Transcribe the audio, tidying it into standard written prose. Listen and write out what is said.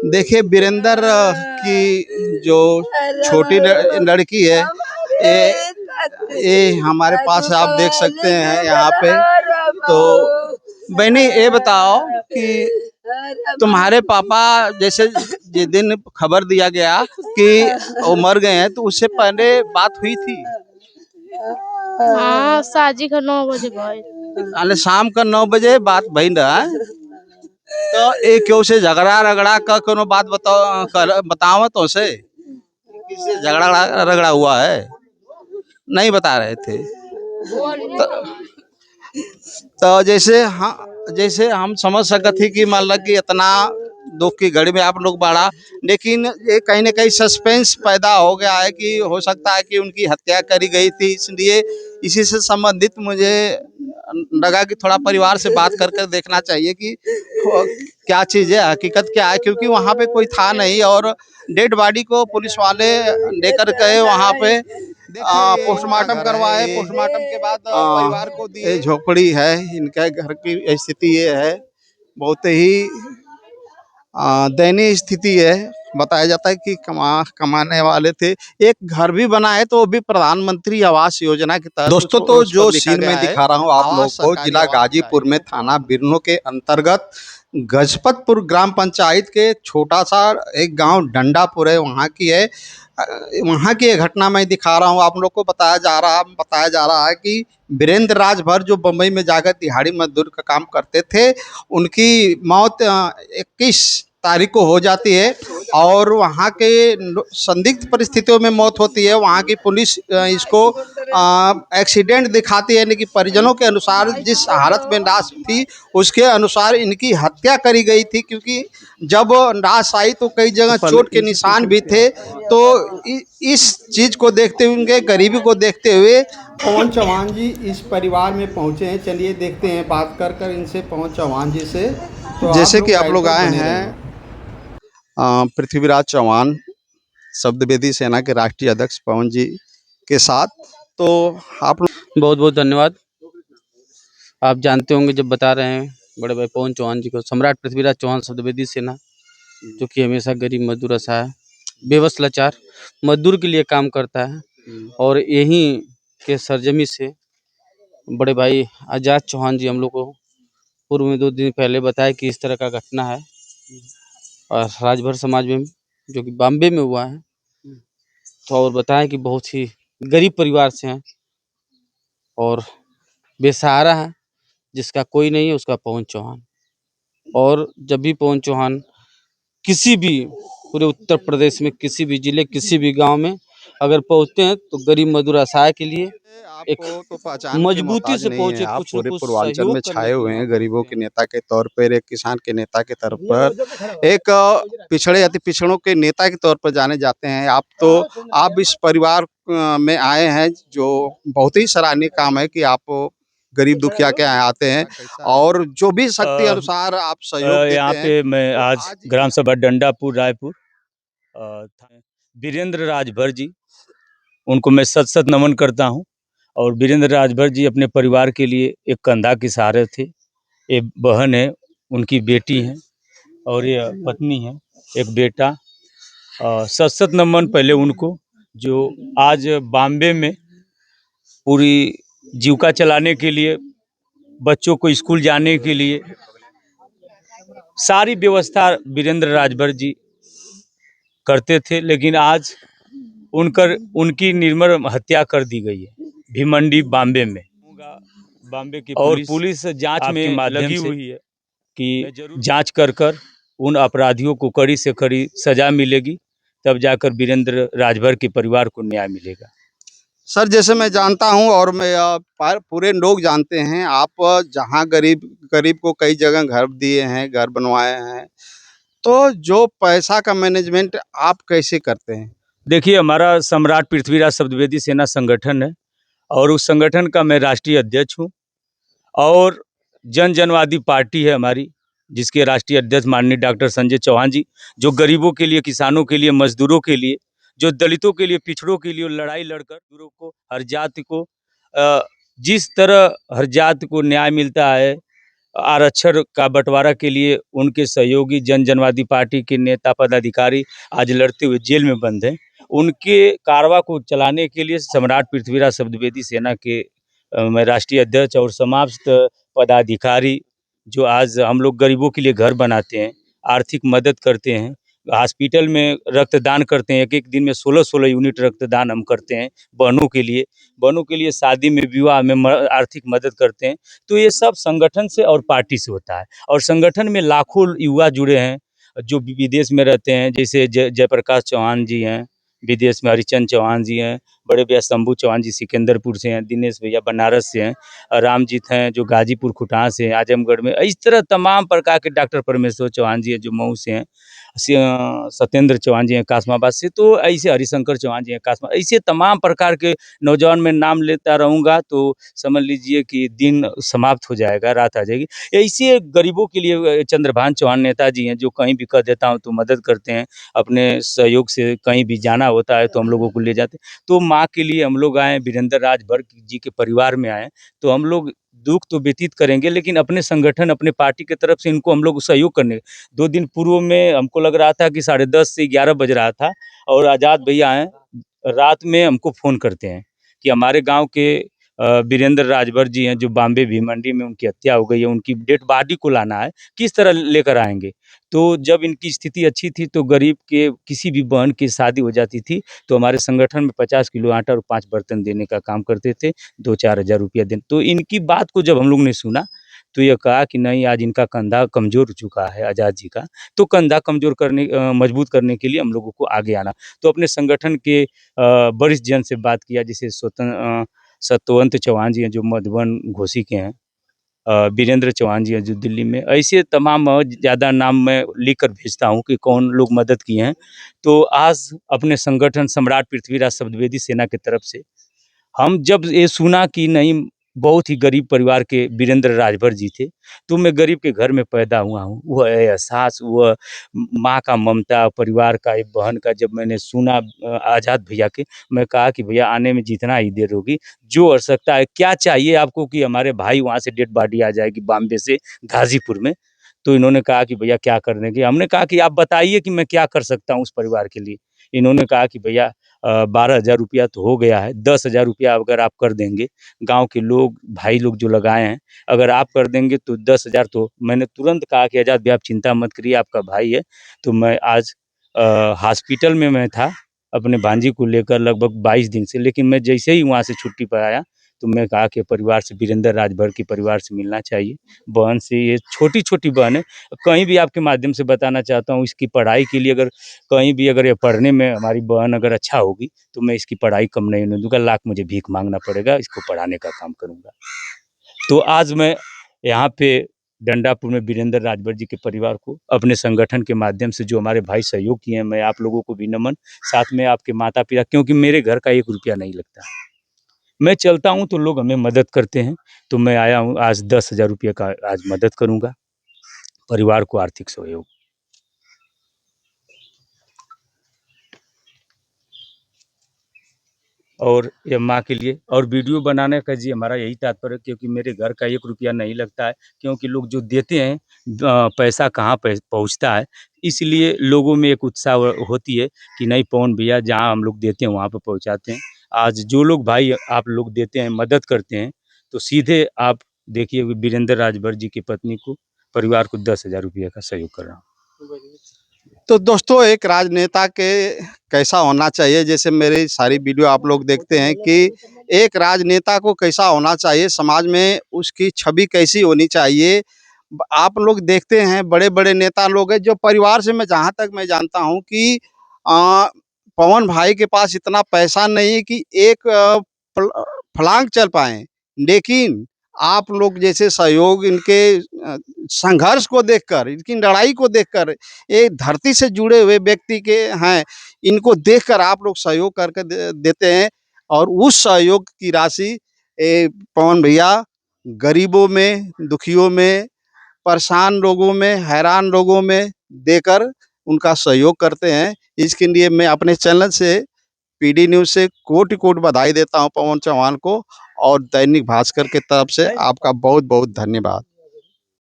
देखिए वीरेंद्र की जो छोटी लड़की है, ये हमारे पास आप देख सकते हैं यहाँ पे। तो बहनी ये बताओ कि तुम्हारे पापा जैसे जिस दिन खबर दिया गया कि वो मर गए हैं, तो उससे पहले बात हुई थी? हाँ, साजी का 9 बजे भाई। अरे शाम का 9 बजे बात भई ना। तो ये क्यों से झगड़ा रगड़ा का कोनो बात बताओ तो से किससे झगड़ा रगड़ा हुआ है? नहीं बता रहे थे। तो जैसे हम समझ सकते थे कि मान लो कि इतना दुख की घड़ी में आप लोग बढ़ा, लेकिन ये कहीं ना कहीं सस्पेंस पैदा हो गया है कि हो सकता है कि उनकी हत्या करी गई थी। इसलिए इसी से संबंधित मुझे लगा कि थोड़ा परिवार से बात करके देखना चाहिए कि क्या चीज़ है, हकीकत क्या है, क्योंकि वहाँ पे कोई था नहीं और डेड बॉडी को पुलिस वाले लेकर गए वहाँ पे, पोस्टमार्टम करवाए। पोस्टमार्टम के बाद परिवार को दिए। झोपड़ी है इनके घर की स्थिति, ये है बहुत ही दयनीय स्थिति है। बताया जाता है कि कमाने वाले थे। एक घर भी बना है तो वो भी प्रधानमंत्री आवास योजना के तहत। दोस्तों तो जो सीन में दिखा रहा हूँ आप लोग को, जिला गाजीपुर में थाना बिरनो के अंतर्गत गजपतपुर ग्राम पंचायत के छोटा सा एक गांव डंडापुर है, वहाँ की है। वहाँ की ये घटना मैं दिखा रहा हूँ आप लोग को। बताया जा रहा है कि वीरेंद्र राजभर जो बम्बई में जाकर दिहाड़ी मजदूर का काम करते थे, उनकी मौत 21 तारीख को हो जाती है और वहाँ के संदिग्ध परिस्थितियों में मौत होती है। वहाँ की पुलिस इसको एक्सीडेंट दिखाती है, यानी कि परिजनों के अनुसार जिस हालत में लाश थी उसके अनुसार इनकी हत्या करी गई थी, क्योंकि जब लाश आई तो कई जगह चोट के निशान भी थे। तो इस चीज़ को देखते हुए, गरीबी को देखते हुए पवन चौहान जी इस परिवार में पहुँचे हैं। चलिए देखते हैं, बात कर इनसे, पवन चौहान जी से। तो जैसे कि आप लोग आए हैं पृथ्वीराज चौहान शब्दवेदी सेना के राष्ट्रीय अध्यक्ष पवन जी के साथ, तो आप बहुत बहुत धन्यवाद। आप जानते होंगे जब बता रहे हैं बड़े भाई पवन चौहान जी को, सम्राट पृथ्वीराज चौहान शब्दवेदी सेना, जो कि हमेशा गरीब मजदूर, असहाय, बेबस, लाचार मजदूर के लिए काम करता है। और यहीं के सरजमी से बड़े भाई आजाद चौहान जी हम लोग को पूर्व में 2 दिन पहले बताया कि इस तरह का घटना है और राजभर समाज में, जो कि बॉम्बे में हुआ है। तो और बताया कि बहुत ही गरीब परिवार से हैं और बेसहारा है, जिसका कोई नहीं है उसका पवन चौहान। और जब भी पवन चौहान किसी भी पूरे उत्तर प्रदेश में किसी भी जिले, किसी भी गांव में अगर पहुंचते हैं तो गरीब मजदूर, असहाय के लिए एक तो पहचान मजबूती से पहुंचे, आप कुछ न पूरे कुछ पूर्वांचल में सहयोग करने छाए के हुए लिए। हैं, गरीबों के नेता के तौर पर, एक किसान के नेता के तौर पर, एक पिछड़े अति पिछड़ों के नेता के तौर पर जाने जाते हैं आप। तो आप इस परिवार में आए हैं, जो बहुत ही सराहनीय काम है कि आप गरीब दुखिया के यहाँ आते हैं और जो भी शक्ति अनुसार आप सहयोग देते यहाँ हैं। पे मैं आज ग्राम सभा डंडापुर रायपुर वीरेंद्र राजभर जी, उनको मैं सत सत नमन करता हूँ। और वीरेंद्र राजभर जी अपने परिवार के लिए एक कंधा के सहारे थे। एक बहन है, उनकी बेटी है और ये पत्नी है, एक बेटा। सत सत नमन पहले उनको, जो आज बॉम्बे में पूरी जीविका चलाने के लिए, बच्चों को स्कूल जाने के लिए सारी व्यवस्था वीरेंद्र राजभर जी करते थे, लेकिन आज उनकी निर्मम हत्या कर दी गई है भिमंडी बॉम्बे में। बॉम्बे की और पुलिस जांच में लगी हुई है कि जांच कर उन अपराधियों को कड़ी से कड़ी सजा मिलेगी, तब जाकर वीरेंद्र राजभर के परिवार को न्याय मिलेगा। सर, जैसे मैं जानता हूं और मैं पूरे लोग जानते हैं, आप जहां गरीब को कई जगह घर दिए हैं, घर बनवाए हैं, तो जो पैसा का मैनेजमेंट आप कैसे करते हैं? देखिए, हमारा सम्राट पृथ्वीराज शब्दवेदी सेना संगठन है और उस संगठन का मैं राष्ट्रीय अध्यक्ष हूँ। और जनवादी पार्टी है हमारी, जिसके राष्ट्रीय अध्यक्ष माननीय डॉक्टर संजय चौहान जी, जो गरीबों के लिए, किसानों के लिए, मजदूरों के लिए, जो दलितों के लिए, पिछड़ों के लिए लड़ाई लड़कर मजदूरों को, हर जाति को जिस तरह हर जाति को न्याय मिलता है, आरक्षण का बंटवारा के लिए उनके सहयोगी जनवादी पार्टी के नेता पदाधिकारी आज लड़ते हुए जेल में बंद हैं। उनके कारवा को चलाने के लिए सम्राट पृथ्वीराज शब्दवेदी सेना के मैं राष्ट्रीय अध्यक्ष और समाप्त पदाधिकारी जो आज हम लोग गरीबों के लिए घर बनाते हैं, आर्थिक मदद करते हैं, हॉस्पिटल में रक्तदान करते हैं। एक दिन में 16-16 यूनिट रक्तदान हम करते हैं बहनों के लिए शादी में, विवाह में आर्थिक मदद करते हैं। तो ये सब संगठन से और पार्टी से होता है। और संगठन में लाखों युवा जुड़े हैं जो विदेश में रहते हैं, जैसे जयप्रकाश चौहान जी हैं विदेश में, हरिचंद चौहान जी हैं, बड़े भैया शंभू चौहान जी सिकंदरपुर से हैं, दिनेश भैया बनारस से हैं, रामजीत हैं जो गाजीपुर खुटां से हैं, आजमगढ़ में। इस तरह तमाम प्रकार के, डॉक्टर परमेश्वर चौहान जी हैं जो मऊ से हैं, सत्येंद्र चौहान जी हैं कासमाबाद से, तो ऐसे हरिशंकर चौहान जी हैं कासमा, ऐसे तमाम प्रकार के नौजवान में नाम लेता रहूँगा तो समझ लीजिए कि दिन समाप्त हो जाएगा, रात आ जाएगी। ऐसे गरीबों के लिए चंद्रभान चौहान नेताजी हैं जो कहीं भी कह देता हूँ तो मदद करते हैं, अपने सहयोग से कहीं भी जाना होता है तो हम लोगों को ले जाते हैं। तो माँ के लिए हम लोग आए, वीरेंद्र राज भर जी के परिवार में आए, तो हम लोग दुख तो व्यतीत करेंगे, लेकिन अपने संगठन, अपने पार्टी की तरफ से इनको हम लोग सहयोग करने। 2 दिन पूर्व में हमको लग रहा था कि 10:30 से 11 बज रहा था और आज़ाद भैया हैं, रात में हमको फ़ोन करते हैं कि हमारे गांव के वीरेंद्र राजभर जी हैं जो बॉम्बे भीमंडी में उनकी हत्या हो गई है, उनकी डेड बॉडी को लाना है, किस तरह लेकर आएंगे। तो जब इनकी स्थिति अच्छी थी तो गरीब के किसी भी बहन की शादी हो जाती थी तो हमारे संगठन में 50 किलो आटा और 5 बर्तन देने का काम करते थे, 2-4 हज़ार रुपया दिन। तो इनकी बात को जब हम लोग ने सुना तो ये कहा कि नहीं, आज इनका कंधा कमज़ोर हो चुका है आज़ाद जी का, तो कंधा कमज़ोर करने मजबूत करने के लिए हम लोगों को आगे आना। तो अपने संगठन के वरिष्ठ जन से बात किया, जैसे सत्यवंत चौहान जी हैं जो मधुबन घोसी के हैं, वीरेंद्र चौहान जी हैं जो दिल्ली में, ऐसे तमाम ज़्यादा नाम मैं लिख कर भेजता हूँ कि कौन लोग मदद किए हैं। तो आज अपने संगठन सम्राट पृथ्वीराज शब्दवेदी सेना की तरफ से हम जब ये सुना कि नहीं, बहुत ही गरीब परिवार के वीरेंद्र राजभर जी थे, तो मैं गरीब के घर में पैदा हुआ हूँ। वह एहसास, वह माँ का ममता, परिवार का, एक बहन का, जब मैंने सुना आज़ाद भैया के, मैं कहा कि भैया आने में जितना ही देर होगी, जो आवश्यकता है, क्या चाहिए आपको कि हमारे भाई वहाँ से डेड बॉडी आ जाएगी बॉम्बे से गाजीपुर में। तो इन्होंने कहा कि भैया क्या करने की, हमने कहा कि आप बताइए कि मैं क्या कर सकता हूँ उस परिवार के लिए। इन्होंने कहा कि भैया 12,000 रुपया तो हो गया है, 10,000 रुपया अगर आप कर देंगे, गांव के लोग, भाई लोग जो लगाए हैं, अगर आप कर देंगे तो 10,000। तो मैंने तुरंत कहा कि आज़ाद भैया आप चिंता मत करिए, आपका भाई है। तो मैं आज हॉस्पिटल में मैं था अपने भांजी को लेकर लगभग 22 दिन से, लेकिन मैं जैसे ही वहाँ से छुट्टी पर आया तो मैं कहा कि परिवार से, वीरेंद्र राजभर के परिवार से मिलना चाहिए। बहन से, ये छोटी-छोटी बहन है, कहीं भी आपके माध्यम से बताना चाहता हूँ, इसकी पढ़ाई के लिए अगर कहीं भी अगर ये पढ़ने में हमारी बहन अगर अच्छा होगी तो मैं इसकी पढ़ाई कम नहीं होने दूँगा, लाख मुझे भीख मांगना पड़ेगा, इसको पढ़ाने का काम करूँगा। तो आज मैं यहाँ पे डंडापुर में वीरेंद्र राजभर जी के परिवार को अपने संगठन के माध्यम से, जो हमारे भाई सहयोग किए हैं, मैं आप लोगों को भी नमन, साथ में आपके माता-पिता, क्योंकि मेरे घर का 1 रुपया नहीं लगता है। मैं चलता हूँ तो लोग हमें मदद करते हैं, तो मैं आया हूँ आज 10,000 रुपये का आज मदद करूँगा, परिवार को आर्थिक सहयोग। और ये माँ के लिए, और वीडियो बनाने का जी हमारा यही तात्पर्य, क्योंकि मेरे घर का 1 रुपया नहीं लगता है, क्योंकि लोग जो देते हैं पैसा कहाँ पहुँचता है, इसलिए लोगों में एक उत्साह होती है कि नहीं, पवन भैया जहाँ हम लोग देते हैं वहाँ पे पहुँचाते हैं। आज जो लोग भाई आप लोग देते हैं, मदद करते हैं, तो सीधे आप देखिए वीरेंद्र राजभर जी की पत्नी को, परिवार को 10,000 रुपये का सहयोग कर रहा हूँ। तो दोस्तों, एक राजनेता के कैसा होना चाहिए, जैसे मेरी सारी वीडियो आप लोग देखते हैं कि एक राजनेता को कैसा होना चाहिए, समाज में उसकी छवि कैसी होनी चाहिए। आप लोग देखते हैं बड़े बड़े नेता लोग हैं जो परिवार से, मैं जहाँ तक मैं जानता हूँ कि पवन भाई के पास इतना पैसा नहीं है कि एक फलांग चल पाए, लेकिन आप लोग जैसे सहयोग, इनके संघर्ष को देखकर, इनकी लड़ाई को देखकर, ये धरती से जुड़े हुए व्यक्ति के हैं, इनको देखकर आप लोग सहयोग करके देते हैं। और उस सहयोग की राशि पवन भैया गरीबों में, दुखियों में, परेशान लोगों में, हैरान लोगों में देकर उनका सहयोग करते हैं। इसके लिए मैं अपने चैनल से, पीडी न्यूज़ से कोटि-कोटि बधाई देता हूँ पवन चौहान को, और दैनिक भास्कर की तरफ से आपका बहुत-बहुत धन्यवाद।